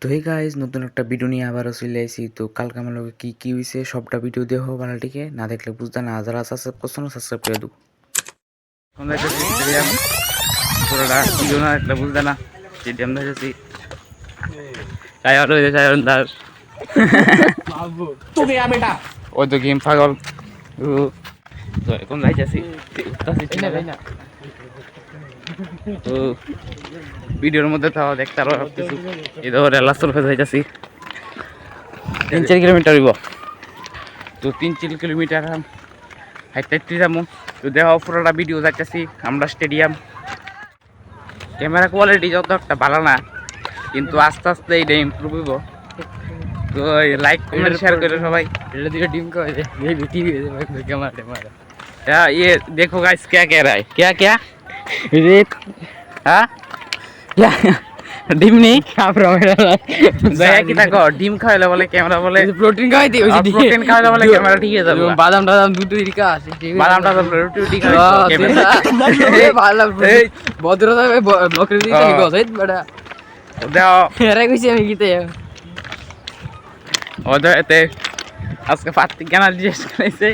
তো hey guys নতুন একটা ভিডিও নিয়ে আবারও চলে আইছি। তো কালকে আমার লগে কি কি হয়েছে সবটা ভিডিও দেখো বানাটিকে না দেখলে বুঝতে না, যারা সাবস্ক্রাইব করছো না সাবস্ক্রাইব করে দেবো। পুরোটা ভিডিও না দেখলে বুঝতে না, স্টেডিয়াম দেখেছি ওই তো গেম পাগল। তো এখন যাইতেছি তো ভিডিওর মধ্যে তাও দেখতে আরো কিছু এই ধরে লাস্ট যাইতেছি 3-4 কিলোমিটার হইব। তো 3-4 কিলোমিটার হাইটে যাবো। তো দেখো পুরোটা ভিডিও যাইতেছি আমরা স্টেডিয়াম। ক্যামেরা কোয়ালিটি যত একটা ভালো না, কিন্তু আস্তে আস্তে এটা ইমপ্রুভ হইব। তো লাইক কমেন্ট শেয়ার করে সবাই। ये देखो गाइस क्या कह रहा है, क्या क्या हाँ क्या ডিম নেই ডিম খাওয়াইলে বলে ক্যামেরা বলে প্রোটিন খাইতে প্রোটিন খাওয়াইলে বলে ক্যামেরা ঠিক আছে। বাদাম টাদাম দুটো দিকে আছে, বাদাম টাদাম রুটি ভদ্রতা ব্লকের দিকে গসাইত বড় দাও এরা কইছি আমি গিতে ওদের এতে আজকে পাত্তি এনার্জি শেষ করেছে,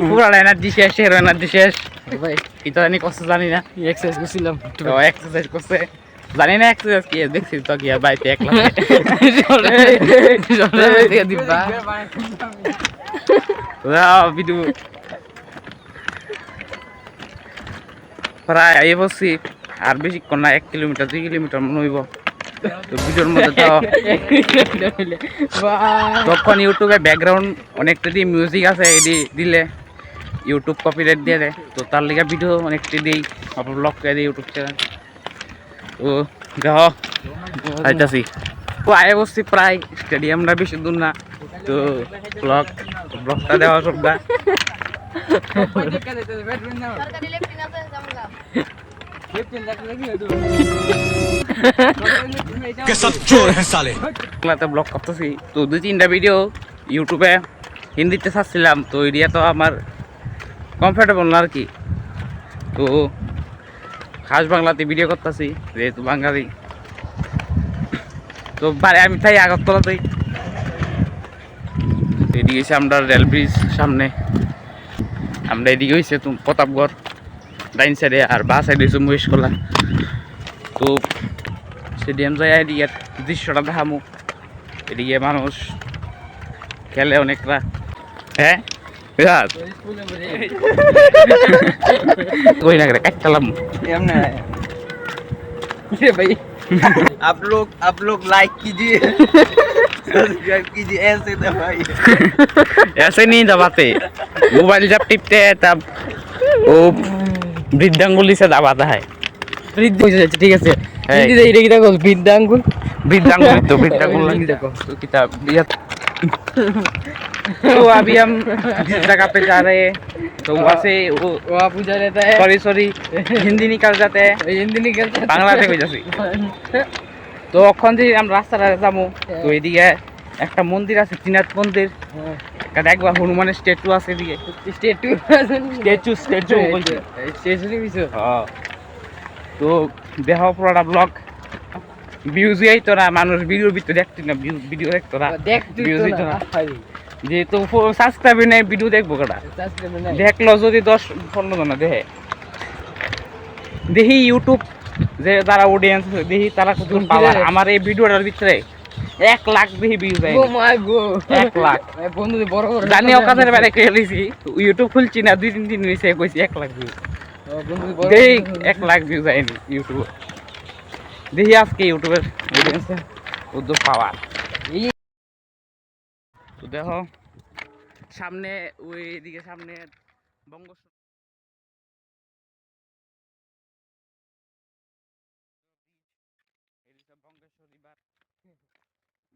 পুরো এনার্জি শেষ, হেরো এনার্জি শেষ। ভাই এটা জানি কষ্ট জানি না, এক্সারসাইজ করছিলাম এক্সারসাইজ করছে জানি না এক্সারসাইজ কি দেখছি তো কি বাইতে একলা দিবা ভিডিও প্রায় এই বসছি আর বেশিক্ষণ না, 1 কিলোমিটার 2 কিলোমিটার মনে হইব। তো ভিডিওর মধ্যে তো তখন ইউটিউবে ব্যাকগ্রাউন্ড অনেকটা দিয়ে মিউজিক আছে, এটি দিলে ইউটিউব কপিরাইট দিয়ে দেয়। তো তার লিগে ভিডিও অনেকটা দিই আপনার ব্লগ করে দিই ইউটিউব চ্যানেল। তো দেখো যাইতাছি তো আয় বসছি প্রায় স্টেডিয়ামটা বেশি দূর না। তো ব্লগটা দেওয়া সবটা ব্লগ করতেছি। তো 2-3টা ভিডিও ইউটিউবে হিন্দিতে ছাড়ছিলাম, তো এরিয়া তো আমার কমফোর্টেবল না আর কি। তো খাস বাংলাতে ভিডিও করতেছি যেহেতু বাঙালি। তো আমি তাই আগরতলাতেই এদিকে হয়েছে আমরা রেল ব্রিজ সামনে, আমরা এদিকে হয়েছে তো প্রতাপগড় ডাইন সাইডে, আর বা সাইডে হয়েছে মহেশকলা। তো স্টেডিয়াম যাই এদিকে দৃশ্যটা দেখামু, এদিকে মানুষ খেলে অনেকটা। হ্যাঁ कोई ना करे कट्टलम ये भाई आप लोग लाइक कीजिए सब्सक्राइब कीजिए, ऐसे दबाइए। ऐसे नहीं दबाते, मोबाइल जब टिपते हैं तब वो वृद्धांगुली से दबाता है। ঠিক আছে হিন্দি দেই রেখে দেখো বৃদ্ধাঙ্গুল तो वृद्धांगुल देखो तो किताब। तो अभी हम जिस जगह पे जा रहे हैं तो वहाँ से वहाँ पूछा रहता है, सॉरी हिंदी निकल जाते हैं, হিন্দি নিকল বাংলা থেকে যাচ্ছি। তো ওখান থেকে আমরা রাস্তাটা যাবো। তো এদিকে একটা মন্দির আছে, ত্রিনাথ মন্দির, একটা দেখবা হনুমানের স্ট্যাচু আছে এদিকে, স্টেটু স্ট্যাচু বলছে। স্টেশন কিছু তো দেখো পুরোটা ব্লগ ভিউজ তো না, মানুষ ভিডিওর ভিতরে দেখতো না, ভিডিও দেখতো না, ভিউজ হইতো না, যেহেতু সাবস্ক্রাইব নেই ভিডিও দেখবো কটা দেখলো যদি 10-15 জন দেখে দেখি ইউটিউব যে যারা অডিয়েন্স দেখি তারা কত পাওয়ার। আমার এই ভিডিওটার ভিতরে 1 লাখ দেখি ভিউজ যায়, 1 লাখ বন্ধু বড় বড় জানি ওখানে বাইরে খেলেছি। ইউটিউব খুলছি না 2-3 দিন হয়েছে, কইছি 1 লাখ ভিউজ দেখি, 1 লাখ ভিউজ যায়নি ইউটিউব দেখি। আজকে ইউটিউবের অডিয়েন্সের উদ্যোগ পাওয়ার। তো দেখো সামনে ওই দিকে সামনে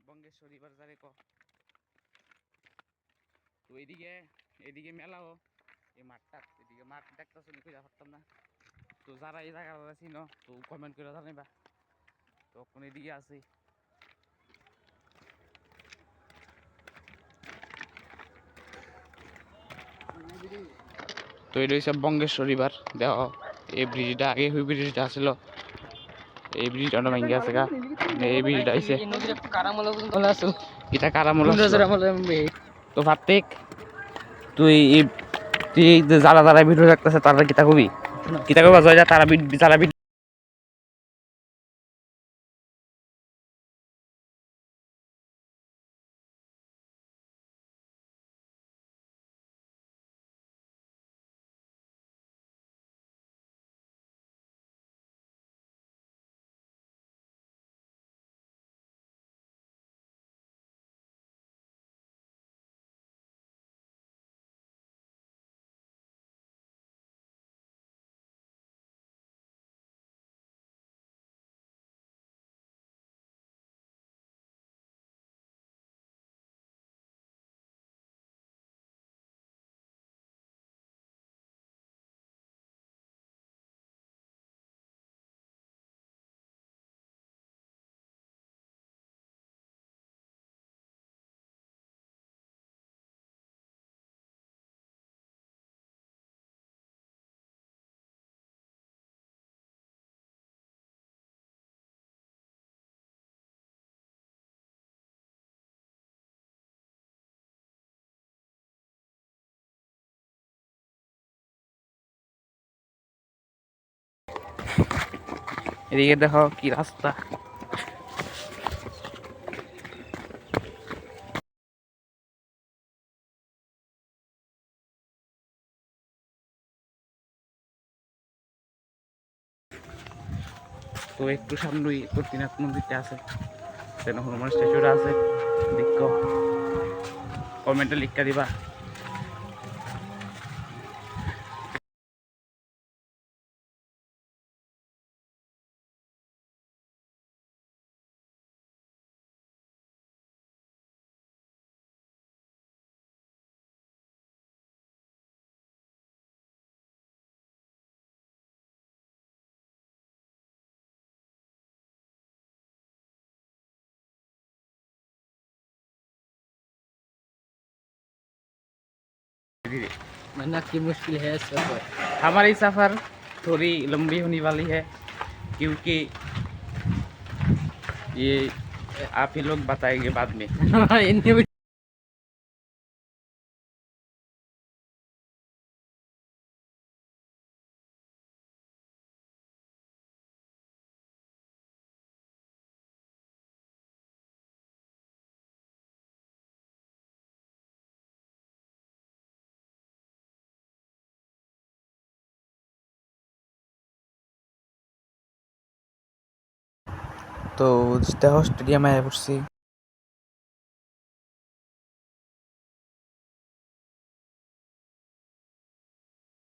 বঙ্গেশ্বরীবার যারে ক। তো এদিকে মেলাও এই মাঠটা, এদিকে মাঠ দেখতেছো নি কইরা পারতাম না। তো যারা এই জায়গাটা চিনো তো কমেন্ট করে জানাইবা। তখন এদিকে আছি তো এটা হচ্ছে বঙ্গেশ্বরীবার। দেখো এই ব্রিজটা আগে ওই ব্রিজটা আসলো, এই ব্রিজটা ভেঙে আছে গা। এই ভিডিওটা আইছে এই নদীর কারামলা পর্যন্ত চলে আসো এটা কারামল ইংরেজের আমলে তো ভাবতেক তুই তুই যারা যারা ভিডিও দেখতেছে তারা কিতা কবি কিতা কবা জয় যা তারা যারা এদিকে দেখো কি রাস্তা তো একটু সামনেই কর্তিনাথ মন্দিরটা আছে সেখানে হনুমান স্ট্যাচুটা আছে দেখো কমেন্টে লিখা দিবা मरना की मुश्किल है सफर हमारी सफ़र थोड़ी लंबी होने वाली है क्योंकि ये आप ही लोग बताएंगे बाद में তো দেখো স্টেডিয়ামে আয়া পড়ছি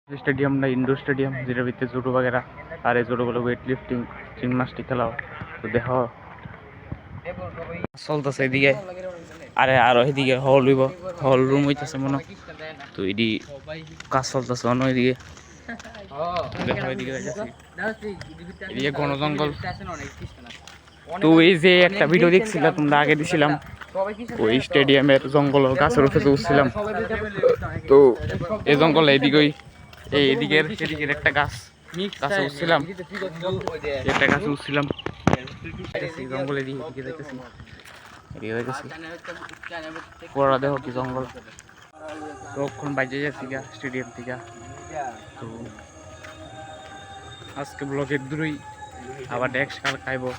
স্টেডিয়াম না ইনডোর স্টেডিয়াম যেটার ভিতরে জুডো বাগেরা আর এই জুডোগুলো ওয়েট লিফটিং জিমনাস্টিক খেলাও তো দেখো চলতেছে এদিকে আরে আরো এদিকে হল হইব হল রুম হইতেছে মনে হয়। তো এদি কাজ চলতেছে অন্য এদিকে দেখো এদিকে যাইতেছি এদিকে ঘন জঙ্গল তো এই যে একটা ভিডিও দেখছিলাম তোমরা আগে দিছিলাম ওই স্টেডিয়ামের জঙ্গল গাছের উপরে উঠছিলাম তো এই জঙ্গল এদিকেই এদিকের একটা গাছ গাছে উঠছিলাম একটা গাছে উঠছিলাম জঙ্গল এদিকে দেখতেছি এদিকে দেখতেছি পড়া দেখো কি জঙ্গল তখন বাইরে যাচ্ছি গা স্টেডিয়াম থেকে তো আজকে ব্লগের দূরই আবার নেক্সট কাল খাইবো